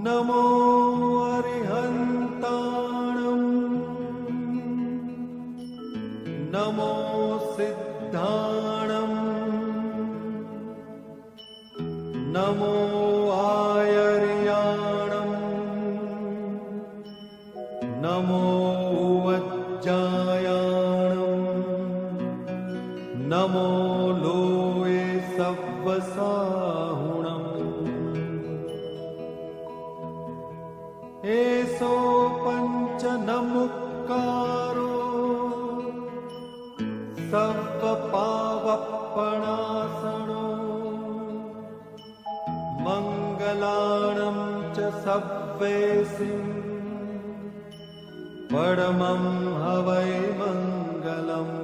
नमो अरिहन्ताणं नमो सिद्धाणं नमो आयर्याणं नमो वज्जायाणं नमो लोये सव्वसाहुणम् एसो पंच नमुक्कारो सर्वपावपणासनो मंगलाणं च सव्वेसिं परमं हवै मंगलम्।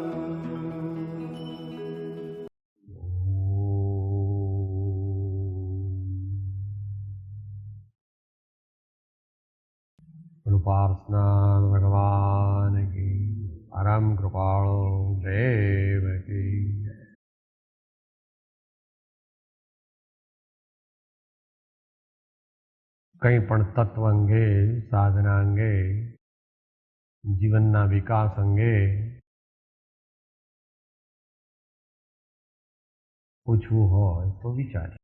कृपार्चना भगवान की, परम कृपाळो देव की। કંઈ પણ તત્વ અંગે, સાધના અંગે, જીવનના વિકાસ અંગે પૂછવું હોય તો વિચારીએ.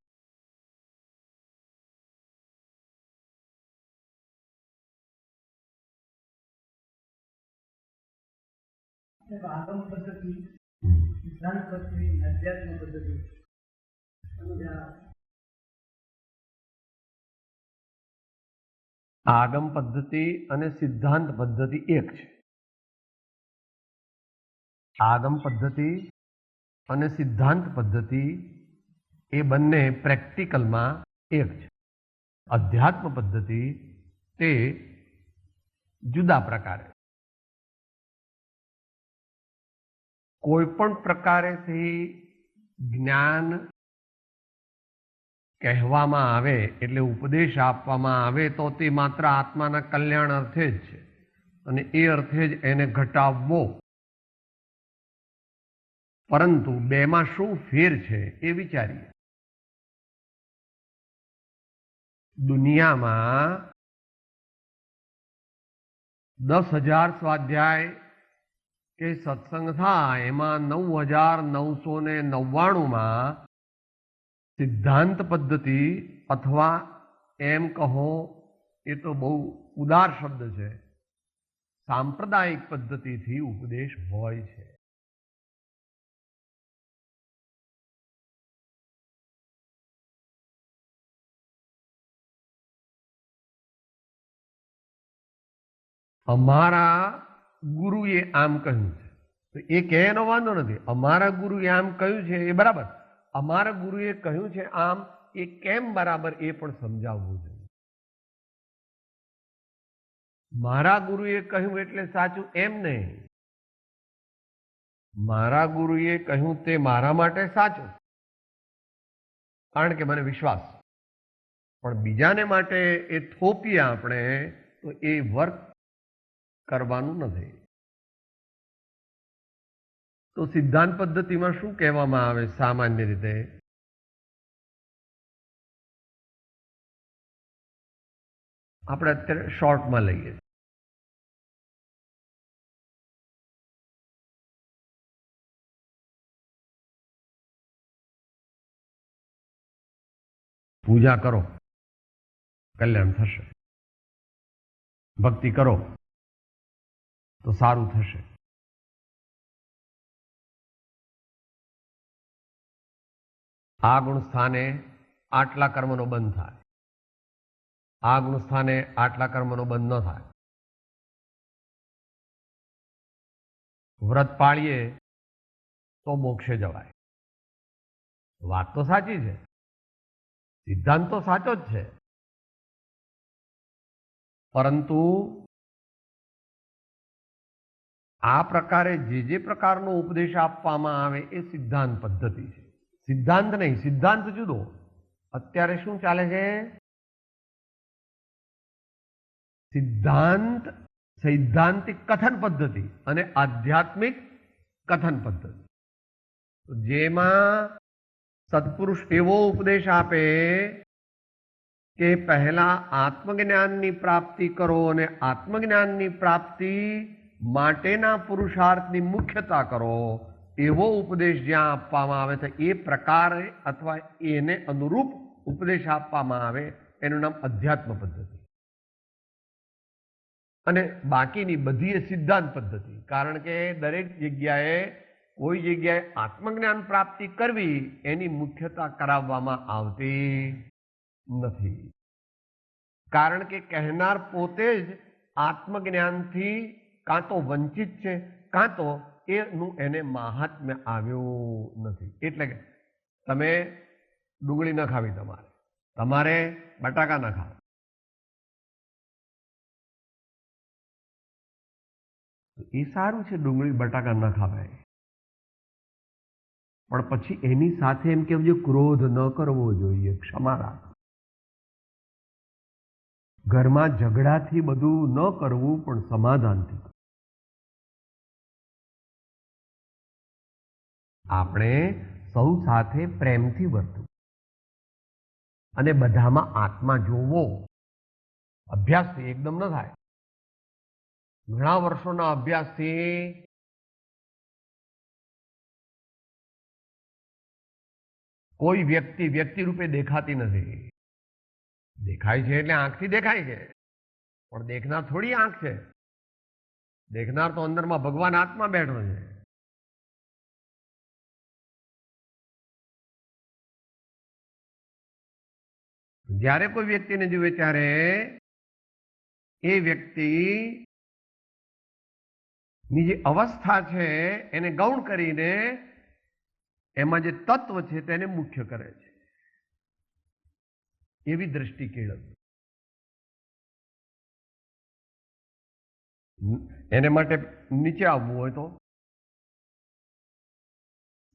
આગમ પદ્ધતિ, સિદ્ધાંત પદ્ધતિ, અધ્યાત્મ પદ્ધતિ, આગમ પદ્ધતિ અને સિદ્ધાંત પદ્ધતિ એક છે. આગમ પદ્ધતિ અને સિદ્ધાંત પદ્ધતિ એ બંને પ્રેક્ટિકલમાં એક છે. અધ્યાત્મ પદ્ધતિ તે જુદા પ્રકારે, કોઈ પણ પ્રકારેથી જ્ઞાન કહેવામાં આવે એટલે ઉપદેશ આપવામાં આવે તો તે માત્ર આત્માના કલ્યાણ અર્થે જ છે અને એ અર્થે જ એને ઘટાવવો. પરંતુ બેમાં શું ફેર છે એ વિચારીએ. દુનિયામાં 10,000 સ્વાધ્યાય કે સત્સંગ થાય એમાં 9,999માં સિદ્ધાંત પદ્ધતિ અથવા એમ કહો એ તો બહુ ઉદાર શબ્દ છે, સાંપ્રદાયિક પદ્ધતિથી ઉપદેશ હોય છે. અમારા ગુરુએ આમ કહ્યું છે તો એ કહે એનો વાંધો નથી. અમારા ગુરુએ આમ કહ્યું છે એ બરાબર. અમારા ગુરુએ કહ્યું છે આમ એ કેમ બરાબર એ પણ સમજાવવું જોઈએ. મારા ગુરુએ કહ્યું એટલે સાચું એમ નહીં. મારા ગુરુએ કહ્યું તે મારા માટે સાચું કારણ કે મને વિશ્વાસ, પણ બીજાને માટે એ થોપીએ આપણે તો એ વર્ક કરવાનું નથી. તો સિદ્ધાંત પદ્ધતિમાં શું કહેવામાં આવે સામાન્ય રીતે? આપણે અત્યારે શોર્ટમાં લઈએ. પૂજા કરો, કલ્યાણ થશે. ભક્તિ કરો તો સારું થશે. આ ગુણ સ્થાને આટલા કર્મનો બંધ થાય, આ ગુણ સ્થાને આટલા કર્મનો બંધ ન થાય. વ્રત પાળીએ તો મોક્ષે જવાય. વાત તો સાચી છે, સિદ્ધાંત તો સાચો જ છે, પરંતુ આ પ્રકારે જે પ્રકારનો ઉપદેશ આપવામાં આવે એ સિદ્ધાંત પદ્ધતિ છે. સિદ્ધાંત નહીં, સિદ્ધાંત જુદો. અત્યારે શું ચાલે છે? સિદ્ધાંત સૈદ્ધાંતિક કથન પદ્ધતિ અને આધ્યાત્મિક કથન પદ્ધતિ, જેમાં સત્પુરુષ એવો ઉપદેશ આપે કે પહેલા આત્મજ્ઞાનની પ્રાપ્તિ કરો અને આત્મજ્ઞાનની પ્રાપ્તિ માટેના પુરુષાર્થની મુખ્યતા કરો, એવો ઉપદેશ જ્યાં આપવામાં આવે છે એ પ્રકારે અથવા એને અનુરૂપ ઉપદેશ આપવામાં આવે એનું નામ અધ્યાત્મ પદ્ધતિ. અને બાકીની બધી એ સિદ્ધાંત પદ્ધતિ. કારણ કે દરેક જગ્યાએ કોઈ જગ્યાએ આત્મજ્ઞાન પ્રાપ્તિ કરવી એની મુખ્યતા કરાવવામાં આવતી નથી. કારણ કે કહેનાર પોતે જ આત્મજ્ઞાનથી કાં તો વંચિત છે, કાં તો એનું એને મહાત્મ્ય આવ્યું નથી. એટલે કે તમે ડુંગળી ન ખાવી, તમારે બટાકા ન ખાવા, એ સારું છે, ડુંગળી બટાકા ન ખાવાય, પણ પછી એની સાથે એમ કહેવું ક્રોધ ન કરવો જોઈએ, ક્ષમા રાખ. ઘરમાં ઝઘડાથી બધું ન કરવું, પણ સમાધાનથી. આપણે સૌ સાથે પ્રેમથી વર્તવું અને બધામાં આત્મા જોવો. અભ્યાસથી એકદમ ન થાય. ઘણા વર્ષોના અભ્યાસથી કોઈ વ્યક્તિ રૂપે દેખાતી નથી. દેખાય છે એટલે આંખથી દેખાય છે, પણ દેખનાર થોડી આંખ છે. દેખનાર તો અંદરમાં ભગવાન આત્મા બેઠો છે. જ્યારે કોઈ વ્યક્તિને જુએ ત્યારે એ વ્યક્તિની જે અવસ્થા છે એને ગૌણ કરીને એમાં જે તત્વ છે તેને મુખ્ય કરે છે. એવી દ્રષ્ટિ કેળવવી. એને માટે નીચે આવવું હોય તો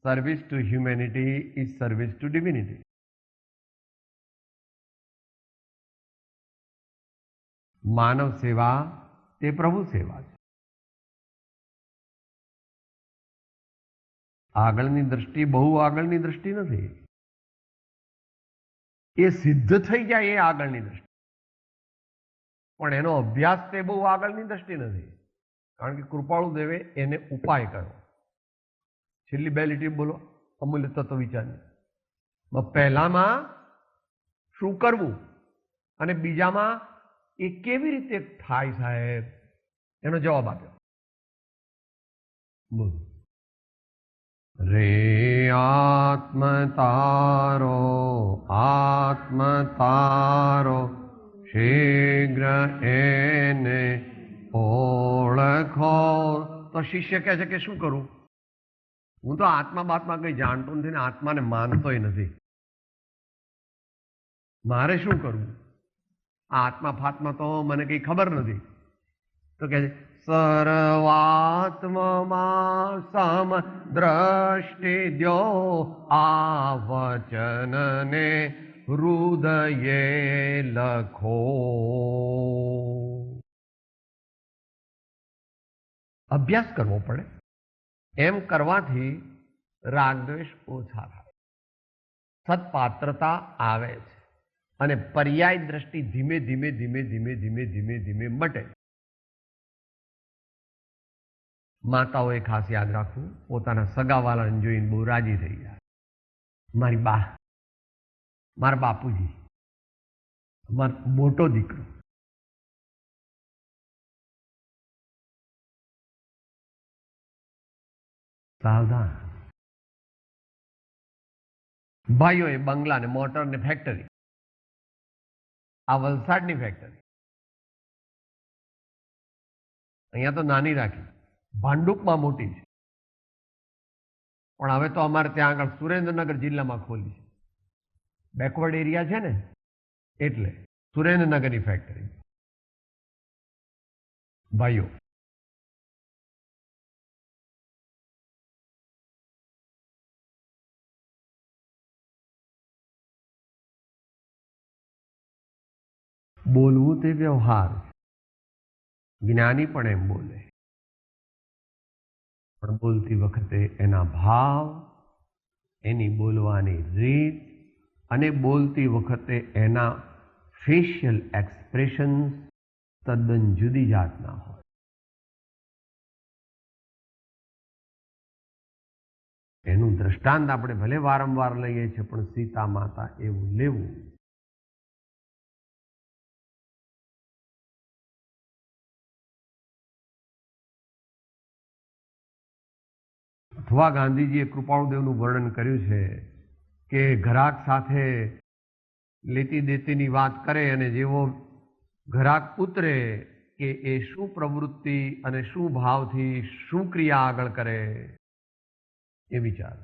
service to humanity is service to divinity. માનવ સેવા તે પ્રભુ સેવા છે. આગળની દ્રષ્ટિ બહુ આગળની દ્રષ્ટિ નથી. એ સિદ્ધ થઈ જાય એ આગળની દ્રષ્ટિ, પણ એનો અભ્યાસ તે બહુ આગળની દ્રષ્ટિ નથી. કારણ કે કૃપાળુ દેવે એને ઉપાય કર્યો. છેલ્લી બે લીટી બોલો અમૂલ્ય તત્વ વિચારની. પહેલામાં શું કરવું અને બીજામાં એ કેવી રીતે થાય સાહેબ, એનો જવાબ આપ્યો. બોલો. રે આત્મ તારો શીઘ્ર એને ઓળખો. તો શિષ્ય કહે છે કે શું કરું? હું તો આત્મા બાત્મા કઈ જાણતો નથી ને આત્માને માનતોય નથી, મારે શું કરવું? આત્મા ફાત્મા તો મને કઈ ખબર નથી. તો કે સર્વાત્મમાં સમ દ્રષ્ટિ દ્યો આ વચનને હૃદયે લખો. અભ્યાસ કરવો પડે. એમ કરવાથી રાગદ્વેષ ઓછા થાય, સત્પાત્રતા આવે છે અને પર્યાય દ્રષ્ટિ ધીમે ધીમે ધીમે ધીમે ધીમે ધીમે ધીમે મટે. માતાઓએ ખાસ યાદ રાખવું, પોતાના સગાવાલાને જોઈને બહુ રાજી થઈ જાય. મારી બા, મારા બાપુજી, મારો મોટો દીકરો. સાવધાન. ભાઈઓએ બંગલા ને મોટર ને ફેક્ટરી. આ વલસાડની ફેક્ટરી અહીંયા તો નાની રાખી, ભાંડુપમાં મોટી છે, પણ હવે તો અમારે ત્યાં આગળ સુરેન્દ્રનગર જિલ્લામાં ખોલી છે. બેકવર્ડ એરિયા છે ને એટલે સુરેન્દ્રનગરની ફેક્ટરી. ભાઈઓ, બોલવું તે વ્યવહાર. જ્ઞાની પણ એમ બોલે, પણ બોલતી વખતે એના ભાવ, એની બોલવાની રીત અને બોલતી વખતે એના ફેશિયલ એક્સપ્રેશન્સ તદ્દન જુદી જાતના હોય. એનું દ્રષ્ટાંત આપણે ભલે વારંવાર લઈએ છીએ, પણ સીતા માતા એવું લેવું. અથવા ગાંધીજીએ કૃપાળુદેવનું વર્ણન કર્યું છે કે ઘરાક સાથે લેતી દેતીની વાત કરે અને જેવો ઘરાક ઉતરે કે એ શું પ્રવૃત્તિ અને શું ભાવથી શું ક્રિયા આગળ કરે એ વિચાર.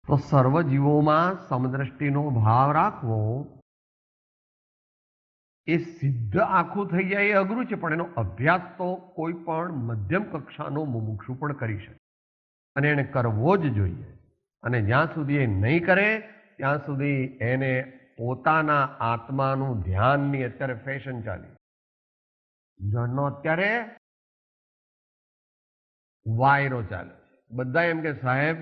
તો સર્વ જીવોમાં સમદ્રષ્ટિનો ભાવ રાખવો એ સિદ્ધ આખું થઈ જાય એ અઘરું છે, પણ એનો અભ્યાસ તો કોઈ પણ મધ્યમ કક્ષાનો મુમુક્ષુ પણ કરી શકે અને એને કરવો જ જોઈએ. અને જ્યાં સુધી એ નહીં કરે ત્યાં સુધી એને પોતાના આત્માનું ધ્યાનની અત્યારે ફેશન ચાલી. જણનો અત્યારે વાયરો ચાલે છે. બધા એમ કે સાહેબ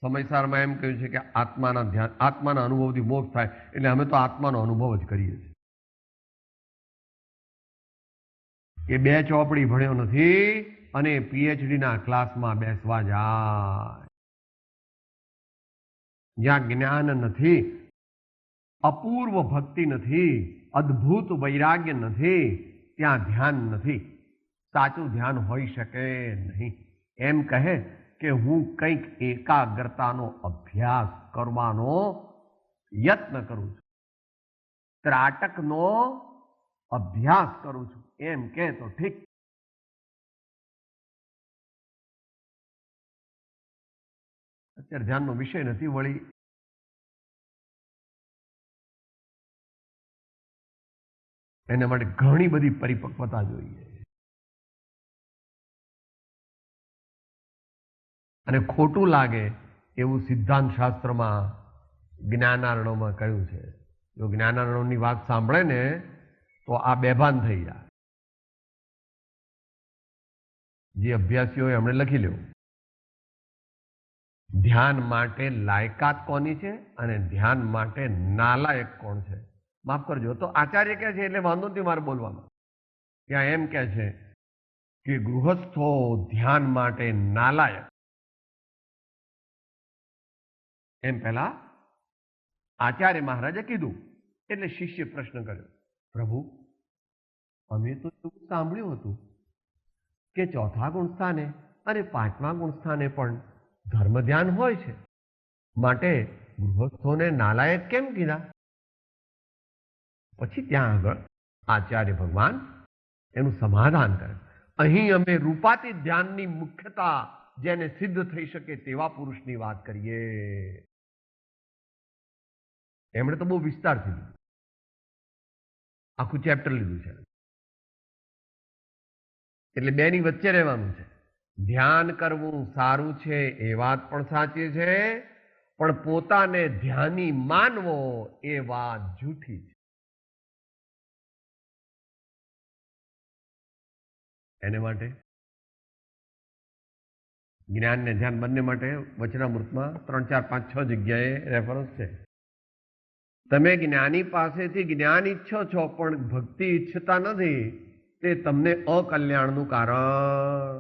સમયસારમાં એમ કહ્યું છે કે આત્માના ધ્યાન, આત્માના અનુભવથી મોક્ષ થાય, એટલે અમે તો આત્માનો અનુભવ જ કરીએ છીએ. એ 2 ચોપડી ભણ્યો નથી અને પીએચડીના ક્લાસમાં બેસવા જાય. જ્યાં જ્ઞાન નથી, અપૂર્વ ભક્તિ નથી, અદ્ભુત વૈરાગ્ય નથી, ત્યાં ધ્યાન નથી. સાચું ધ્યાન હોઈ શકે નહીં. એમ કહે કે હું કંઈક એકાગ્રતાનો અભ્યાસ કરવાનો યત્ન કરું છું, ત્રાટકનો અભ્યાસ કરું છું, એમ કે તો ઠીક. અત્યારે ધ્યાનનો વિષય નથી. વળી એના માટે ઘણી બધી પરિપક્વતા જોઈએ. અને ખોટું લાગે એવું સિદ્ધાંત શાસ્ત્રમાં જ્ઞાનારણોમાં કહ્યું છે. જો જ્ઞાનારણોની વાત સાંભળે ને તો આ બેભાન થઈ જાય. જે અભ્યાસીઓએ એમણે લખી લેવું. ધ્યાન માટે લાયકાત કોની છે અને ધ્યાન માટે નાલાયક કોણ છે. માફ કરજો, તો આચાર્ય કહે છે એટલે વાંધો નથી મારે બોલવામાં. ત્યાં એમ કહે છે કે ગૃહસ્થો ધ્યાન માટે નાલાયક. એમ પહેલા આચાર્ય મહારાજે કીધું. એટલે શિષ્ય પ્રશ્ન કર્યો, પ્રભુ અમે તો એવું સાંભળ્યું હતું કે 4થા ગુણસ્થાને અને 5મા ગુણસ્થાને પણ ધર્મ ધ્યાન હોય છે, માટે ગૃહસ્થોને નાલાયક કેમ કીધા? પછી ત્યાં આગળ આચાર્ય ભગવાન એનું સમાધાન કરે. અહીં અમે રૂપાતી ધ્યાનની મુખ્યતા જેને સિદ્ધ થઈ શકે તેવા પુરુષની વાત કરીએ. એમણે તો બહુ વિસ્તારથી લીધું, આખું ચેપ્ટર લીધું છે. એટલે બેની વચ્ચે રહેવાનું છે. ધ્યાન કરવું સારું છે એ વાત પણ સાચી છે, પણ પોતાને ધ્યાની માનવો એ વાત જૂઠી છે. એને માટે જ્ઞાન ને ધ્યાન બંને માટે વચનામૃતમાં 3, 4, 5, 6 જગ્યાએ રેફરન્સ છે. તમે જ્ઞાની પાસેથી જ્ઞાન ઈચ્છો છો પણ ભક્તિ ઈચ્છતા નથી, તે તમને અકલ્યાણનું કારણ.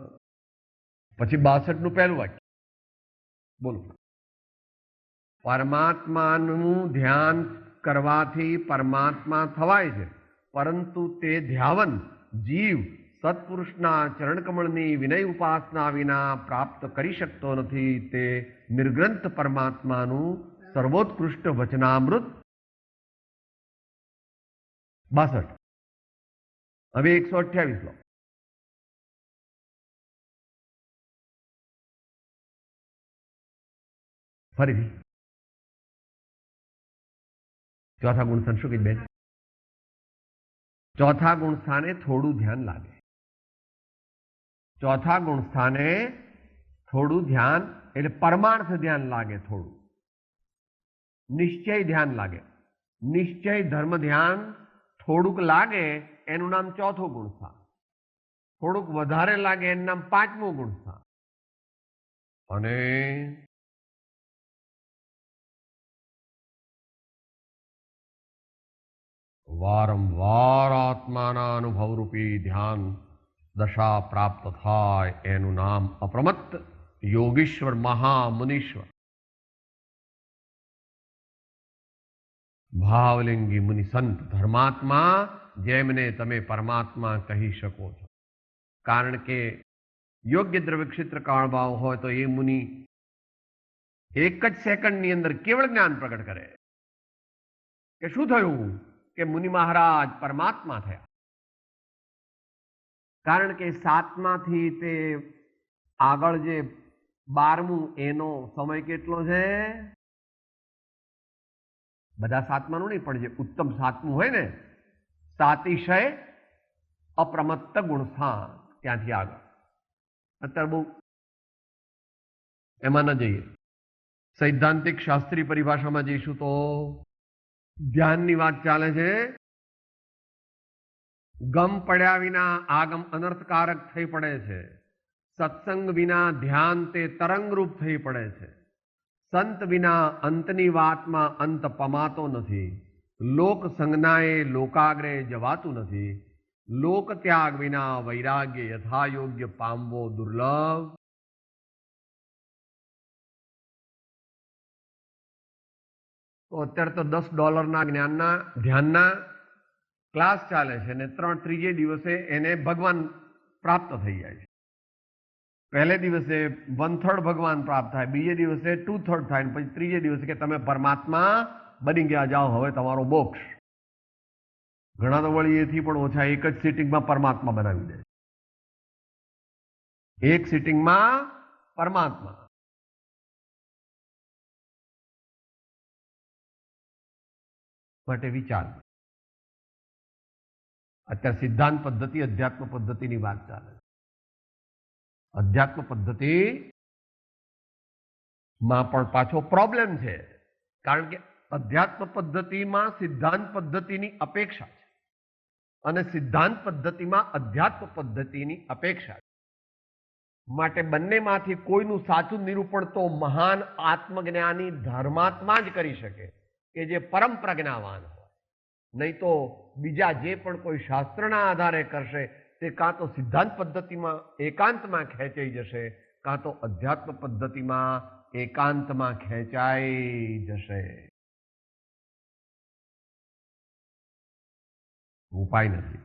પછી 62નું પહેલું વાક્ય બોલો. પરમાત્માનું ધ્યાન કરવાથી પરમાત્મા થવાય છે, પરંતુ તે ધ્યાવન જીવ સત્પુરુષના ચરણકમળની વિનય ઉપાસના વિના પ્રાપ્ત કરી શકતો નથી. તે નિર્ગ્રંથ પરમાત્માનું સર્વોત્કૃષ્ટ વચનામૃત. 62. હવે 128 લો. ફરીથી 4થા ગુણસ્થાન શું કીધું બેન? 4થા ગુણસ્થાને થોડું ધ્યાન લાગે. 4થા ગુણસ્થાને થોડું ધ્યાન એટલે પરમાર્થ ધ્યાન લાગે. થોડું નિશ્ચય ધ્યાન લાગે. નિશ્ચય ધર્મ ધ્યાન થોડુંક લાગે, એનું નામ 4થું ગુણસ્થાન. થોડુંક વધારે લાગે એનું નામ પાંચમું ગુણ સ્થાન. અને વારંવાર આત્માના અનુભવરૂપી ધ્યાન દશા પ્રાપ્ત થાય એનું નામ અપ્રમત્ત યોગીશ્વર મહામુનીશ્વર ભાવલિંગી મુનિ સંત ધર્માત્મા જેમને તમે પરમાત્મા કહી શકો છો. કારણ કે યોગ્ય દ્રવ્ય ક્ષેત્ર કાળભાવ હોય તો એ મુનિ એક જ સેકન્ડની અંદર કેવળ જ્ઞાન પ્રગટ કરે કે શું થયું કે મુનિ મહારાજ પરમાત્મા થયા. કારણ કે સાતમાથી તે આગળ જે 12મું એનો સમય કેટલો છે? બધા સાતમાનું નહીં, પણ જે ઉત્તમ સાતમું હોય ને, સાતિશય અપ્રમત્ત ગુણસ્થાન, ત્યાંથી આગળ. અત્યારે બહુ એમાં ન જઈએ. સૈદ્ધાંતિક શાસ્ત્રીય પરિભાષામાં જઈશું તો ધ્યાનની વાત ચાલે છે. ગમ પડ્યા વિના આગમ અનર્થકારક થઈ પડે છે. સત્સંગ વિના ધ્યાન તે તરંગરૂપ થઈ પડે છે. સંત વિના અંતની વાતમાં અંત પમાતો નથી. લોક સંજ્ઞાએ લોકાગ્રે જવાતું નથી. લોક ત્યાગ વિના વૈરાગ્ય યથાયોગ્ય પામવો દુર્લભ. તો અત્યારે તો $10 જ્ઞાનના ધ્યાનના ક્લાસ ચાલે છે અને ત્રીજે દિવસે એને ભગવાન પ્રાપ્ત થઈ જાય છે. પહેલે દિવસે 1/3 ભગવાન પ્રાપ્ત થાય, બીજે દિવસે 2/3 થાય, પછી ત્રીજે દિવસે કે તમે પરમાત્મા બની ગયા, જાઓ હવે તમારો મોક્ષ. ઘણા તો વળી એથી પણ ઓછા એક જ સિટિંગમાં પરમાત્મા બનાવી દે. એક સિટિંગમાં પરમાત્મા. માટે વિચાર. અત્યારે સિદ્ધાંત પદ્ધતિ અધ્યાત્મ પદ્ધતિની વાત ચાલે છે. અધ્યાત્મ પદ્ધતિમાં પણ પાછો પ્રોબ્લેમ છે. કારણ કે અધ્યાત્મ પદ્ધતિમાં સિદ્ધાંત પદ્ધતિની અપેક્ષા છે અને સિદ્ધાંત પદ્ધતિમાં અધ્યાત્મ પદ્ધતિની અપેક્ષા છે. માટે બંનેમાંથી કોઈનું સાચું નિરૂપણ તો મહાન આત્મજ્ઞાની ધર્માત્મા જ કરી શકે કે જે પરમ પ્રજ્ઞાવાન હોય. નહીં તો બીજા જે પણ કોઈ શાસ્ત્રના આધારે કરશે તે કાં તો સિદ્ધાંત પદ્ધતિમાં એકાંતમાં ખેંચાઈ જશે, કાં તો અધ્યાત્મ પદ્ધતિમાં એકાંતમાં ખેંચાઈ જશે. ઉપાય નથી.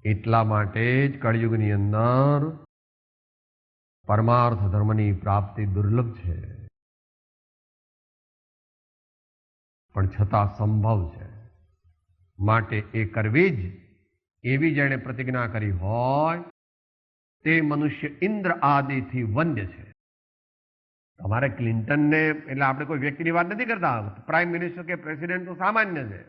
એટલા માટે જ કળિયુગની અંદર પરમાર્થ ધર્મની પ્રાપ્તિ દુર્લભ છે, પણ છતાં સંભવ છે. માટે એ કરવી જ એવી જેણે પ્રતિજ્ઞા કરી હોય તે મનુષ્ય ઇન્દ્ર આદિથી વંદ્ય છે. તમારે ક્લિન્ટનને, એટલે આપણે કોઈ વ્યક્તિની વાત નથી કરતા, પ્રાઇમ મિનિસ્ટર કે પ્રેસિડેન્ટ તો સામાન્ય છે.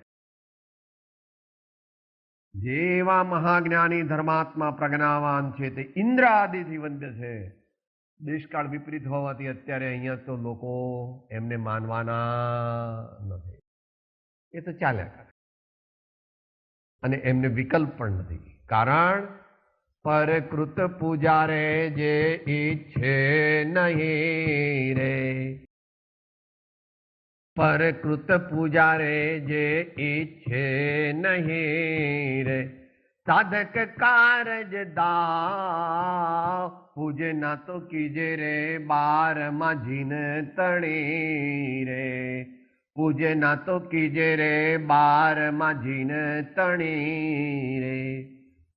જેવા મહાજ્ઞાની ધર્માત્મા પ્રજ્ઞાવાન છે તે ઇન્દ્ર આદિથી વંદ્ય છે. દેશકાળ વિપરીત હોવાથી અત્યારે અહીંયા તો લોકો એમને માનવાના નથી. એ તો ચાલ્યા કરે અને એમને વિકલ્પ પણ નથી. કારણ પરકૃત પૂજા રે જે ઈચ્છે નહીં રે, પરકૃત પૂજા રે જે ઈચ્છે નહીં રે, સાધક કારજ દાવ પૂજે ના તો કીજે રે, 12માં જીન તણી રે, પૂજે ના તો કીજે રે, 12માં જીન તણી રે.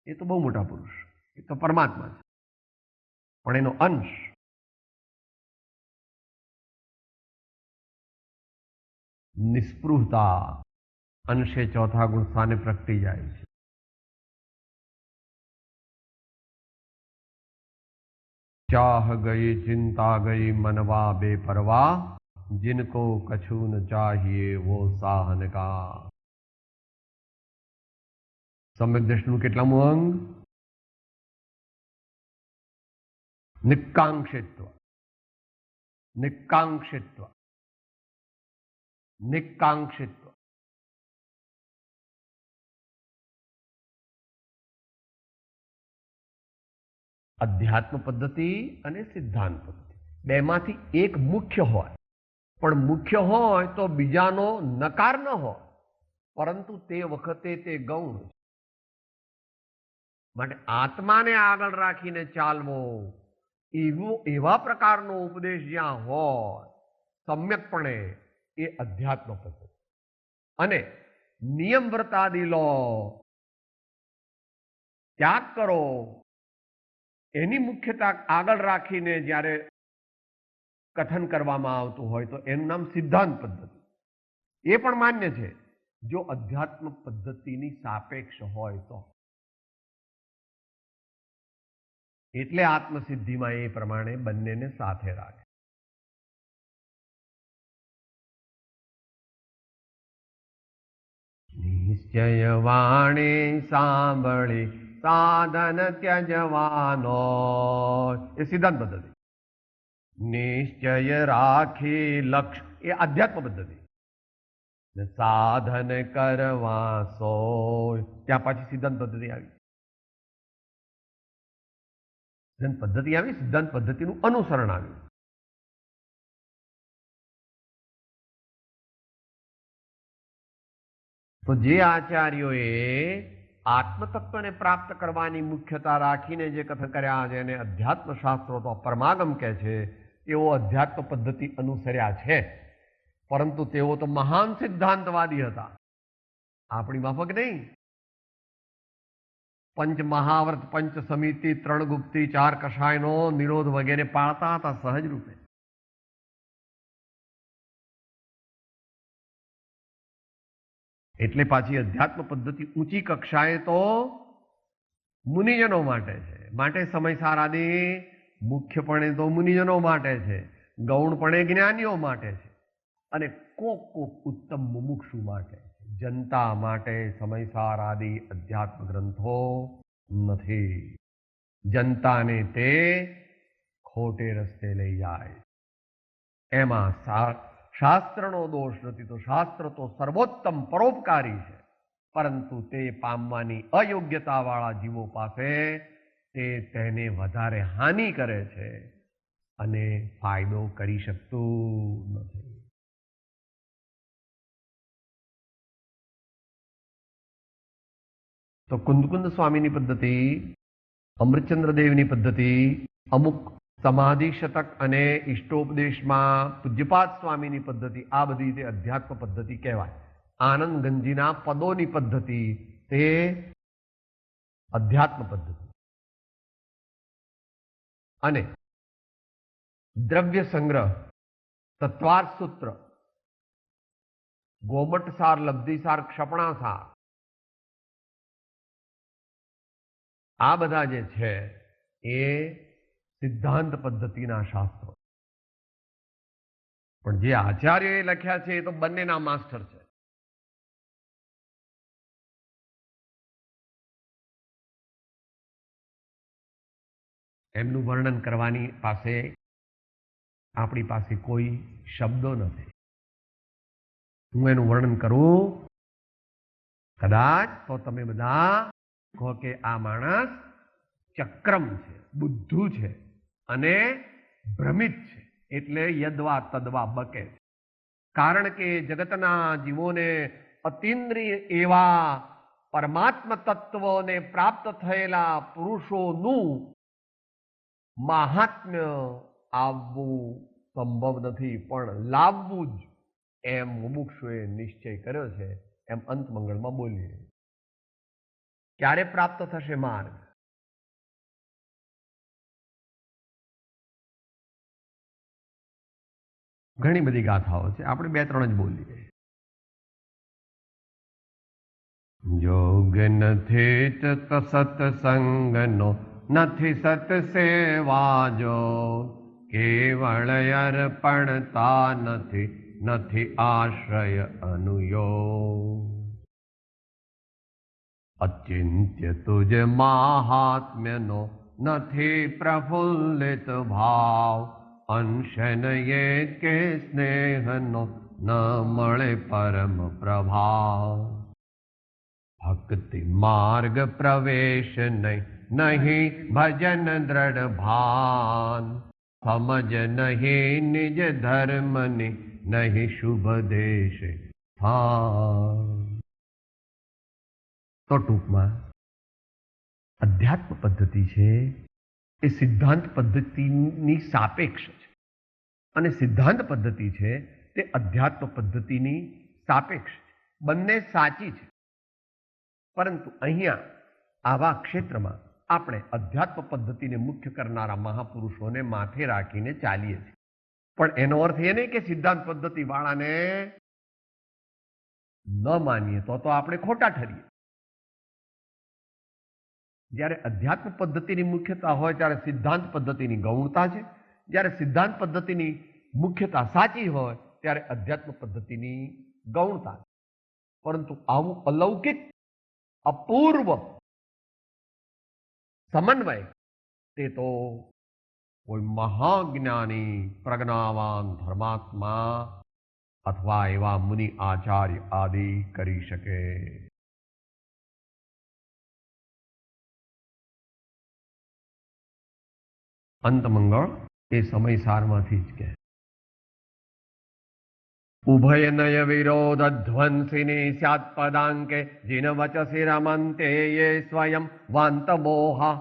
એ તો બહુ મોટા પુરુષ, એ તો પરમાત્મા છે, પણ એનો અંશ નિસ્પૃહતા અંશે ચોથા ગુણ સ્થાને પ્રગટી જાય છે. ચાહ ગઈ ચિંતા ગઈ મનવા બેપરવા, जिनको कछु न चाहिए वो साहन का. सम्यक दृष्टिનું કેટલામું અંગ? નિકાંક્ષિત્વ. નિકાંક્ષિત્વ. નિકાંક્ષિત્વ. અધ્યાત્મ પદ્ધતિ અને સિદ્ધાંત પદ્ધતિ બેમાંથી એક મુખ્ય હોય, પણ મુખ્ય હોય તો બીજાનો નકાર ન હોય, પરંતુ તે વખતે તે ગૌણ છે. માટે આત્માને આગળ રાખીને ચાલવો એવા પ્રકારનો ઉપદેશ જ્યાં હોય સમ્યકપણે એ અધ્યાત્મ પદ્ધતિ. અને નિયમ વ્રતાદિ લો, ત્યાગ કરો, એની મુખ્યતા આગળ રાખીને જ્યારે કથન કરવામાં આવતું હોય તો એનું નામ સિદ્ધાંત પદ્ધતિ. એ પણ માન્ય છે જો અધ્યાત્મ પદ્ધતિની સાપેક્ષ હોય તો. એટલે આત્મસિદ્ધિમાં એ પ્રમાણે બંનેને સાથે રાખે. નિશ્ચય વાણી સાંભળી સાધન ત્યજવાનો, એ સિદ્ધાંત પદ્ધતિ. નિશ્ચય રાખી લક્ષ, એ અધ્યાત્મ પદ્ધતિ. સાધન કરવા સોય, ત્યાં પાછી સિદ્ધાંત પદ્ધતિ આવી. સિદ્ધાંત પદ્ધતિ આવી, સિદ્ધાંત પદ્ધતિનું અનુસરણ આવ્યું. તો જે આચાર્યોએ આત્મતત્વને પ્રાપ્ત કરવાની મુખ્યતા રાખીને જે કથન કર્યા છે એને અધ્યાત્મ શાસ્ત્રો તો પરમાગમ કહે છે, તેઓ અધ્યાત્મ પદ્ધતિ અનુસર્યા છે, પરંતુ તેઓ તો મહાન સિદ્ધાંતવાદી હતા, આપણી માફક નહીં. પંચ મહાવ્રત, પંચ સમિતિ, ત્રણ ગુપ્તી, ચાર કષાયનો નિરોધ વગેરે પાળતા હતા સહજ રૂપે. એટલે પાછી અધ્યાત્મ પદ્ધતિ ઊંચી કક્ષાએ તો મુનિજનો માટે છે. માટે સમયસાર આદિ મુખ્યપણે તો મુનિજનો માટે છે, ગૌણપણે જ્ઞાનીઓ માટે છે, અને કોક ઉત્તમ મુમુક્ષુ માટે છે. જનતા માટે સમયસાર આદિ અધ્યાત્મ ગ્રંથો નથી. જનતાને તે ખોટે રસ્તે લઈ જાય. એમાં શાસ્ત્રનો દોષ નથી, તો શાસ્ત્ર તો સર્વોત્તમ પરોપકારી છે, પરંતુ તે પામવાની અયોગ્યતાવાળા જીવો પાસે તેને વધારે હાનિ કરે છે અને ફાયદો કરી શકતું નથી. તો કુંદકુંદ સ્વામીની પદ્ધતિ, અમૃતચંદ્ર દેવની પદ્ધતિ, અમુક સમાધિ શતક અને ઇષ્ટોપદેશમાં પૂજ્યપાદ સ્વામીની પદ્ધતિ, આ બધી તે અધ્યાત્મ પદ્ધતિ કહેવાય. આનંદ ગંજીના પદોની પદ્ધતિ તે અધ્યાત્મ પદ્ધતિ. અને દ્રવ્ય સંગ્રહ, તત્વાર્થ સૂત્ર, ગોમટસાર, લબ્ધિસાર, ક્ષપણાસાર, આ બધા જે છે એ સિદ્ધાંત પદ્ધતિના શાસ્ત્રો. પણ જે આચાર્યોએ લખ્યા છે એ તો બંનેના માસ્ટર છે. એમનું વર્ણન કરવાની આપણી પાસે કોઈ શબ્દો નથી. હું એનું વર્ણન કરું કદાચ તો તમે બધા કહો કે આ માણસ ચક્રમ છે, બુદ્ધુ છે અને ભ્રમિત છે, એટલે યદવા તદવા બકે છે. કારણ કે જગતના જીવોને અતિન્દ્રિય એવા પરમાત્મ તત્વને પ્રાપ્ત થયેલા પુરુષોનું મહાત્મ્ય આવવું સંભવ નથી, પણ લાવવું જ એમ મુમુક્ષુએ નિશ્ચય કર્યો છે. એમ અંત મંગળમાં બોલીએ. ક્યારે પ્રાપ્ત થશે માર્ગ? ઘણી બધી ગાથાઓ છે, આપણે બે ત્રણ જ બોલીએ. યોગ નથી સત્સંગનો, નથી સત સેવા જો, કેવળ અર્પણતા નથી, નથી આશ્રય અનુયોગ. અચિંત્ય તુજ મહાત્મ્યનો, નથી પ્રફુલ્લિત ભાવ, અંશનયે કે સ્નેહનો, ન મળે પરમ પ્રભાવ. ભક્તિ માર્ગ પ્રવેશ નહીં, નહીં ભજન દ્રઢ ભાન, સમજ નહીં નિજ ધર્મની, નહીં શુભ દેશ સ્થાન. તો ટૂંકમાં અધ્યાત્મ પદ્ધતિ છે એ સિદ્ધાંત પદ્ધતિની સાપેક્ષ છે, અને સિદ્ધાંત પદ્ધતિ છે તે અધ્યાત્મ પદ્ધતિની સાપેક્ષ છે. બંને સાચી છે, પરંતુ અહીંયા આવા ક્ષેત્રમાં આપણે અધ્યાત્મ પદ્ધતિને મુખ્ય કરનારા મહાપુરુષોને માથે રાખીને ચાલીએ છીએ. પણ એનો અર્થ એ નહીં કે સિદ્ધાંત પદ્ધતિ વાળાને ન માનીએ તો આપણે ખોટા ઠરીએ. જ્યારે અધ્યાત્મ પદ્ધતિની મુખ્યતા હોય ત્યારે સિદ્ધાંત પદ્ધતિની ગૌણતા છે, જ્યારે સિદ્ધાંત પદ્ધતિની મુખ્યતા સાચી હોય ત્યારે અધ્યાત્મ પદ્ધતિની ગૌણતા છે. પરંતુ આવું અલૌકિક અપૂર્વ સમન્વય તે તો કોઈ મહાજ્ઞાની પ્રજ્ઞાવાન ધર્માત્મા અથવા એવા મુનિ આચાર્ય આદિ કરી શકે. અંતમંગળ એ સમયસારમાંથી જ કહે, ઉભયનય વિરોધ ધ્વંસિની સ્યાત પદાંકે જીન વચસી રમંતે યે સ્વયં વાંત મોહા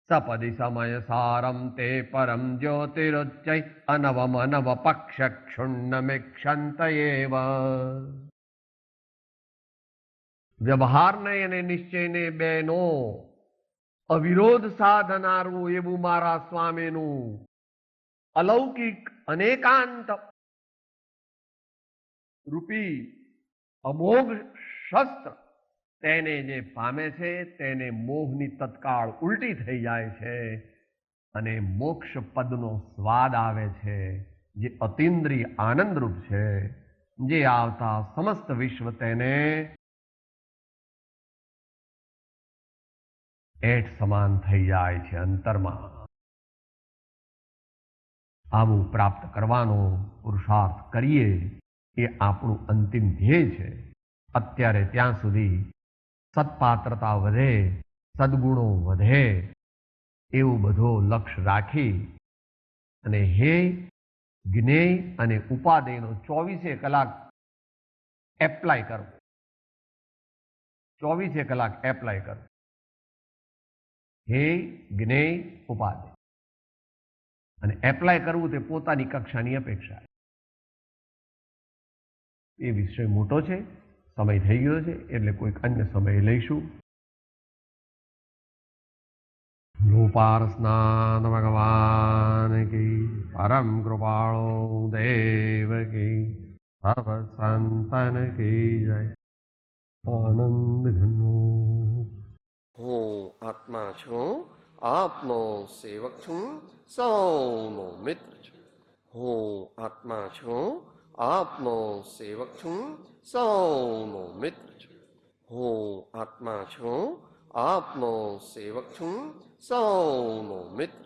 સપદી સમય સારમ તે પરમ જ્યોતિરુચ્ચય અનવમ અનવ પક્ષ ક્ષુન્નમિક્ષંત એવ. વ્યવહારને અને નિશ્ચયને બેનો અવિરોધ સાધનારું એવું મારા સ્વામીનું અલૌકિક અનેકાંત રૂપી અમોઘ શસ્ત્ર તેને જે પામે છે તેને મોહની તત્કાળ ઉલટી થઈ જાય છે અને મોક્ષ પદનો સ્વાદ આવે છે, જે અતિન્દ્રિય આનંદરૂપ છે, જે આવતા સમસ્ત વિશ્વ તેને એઠ સમાન થઈ જાય છે અંતરમાં. આવું પ્રાપ્ત કરવાનો પુરુષાર્થ કરીએ એ આપણું અંતિમ ધ્યેય છે. અત્યારે ત્યાં સુધી સત્પાત્રતા વધે, સદગુણો વધે એવું બધો લક્ષ્ય રાખી અને હે જ્ઞેય અને ઉપાદેયનો 24 કલાક એપ્લાય કરવો, 24 કલાક એપ્લાય કરવો. હે જ્ઞેય ઉપાદેય, અને એપ્લાય કરવું તે પોતાની કક્ષાની અપેક્ષા. એ વિષય મોટો છે, સમય થઈ ગયો છે, એટલે કોઈક અન્ય સમય લઈશું. લોપારસનાથ ભગવાન કી, પરમ કૃપાળો દેવ કી, સર્વ સંતન કી જય. આનંદ ઘનો. હું આત્મા છું, આપનો સેવક છું, સૌનો મિત્ર છું. હું આત્મા છું, આપનો સેવક છું, સૌનો મિત્ર છું. હું આત્મા છું, આપનો સેવક છું, સૌનો મિત્ર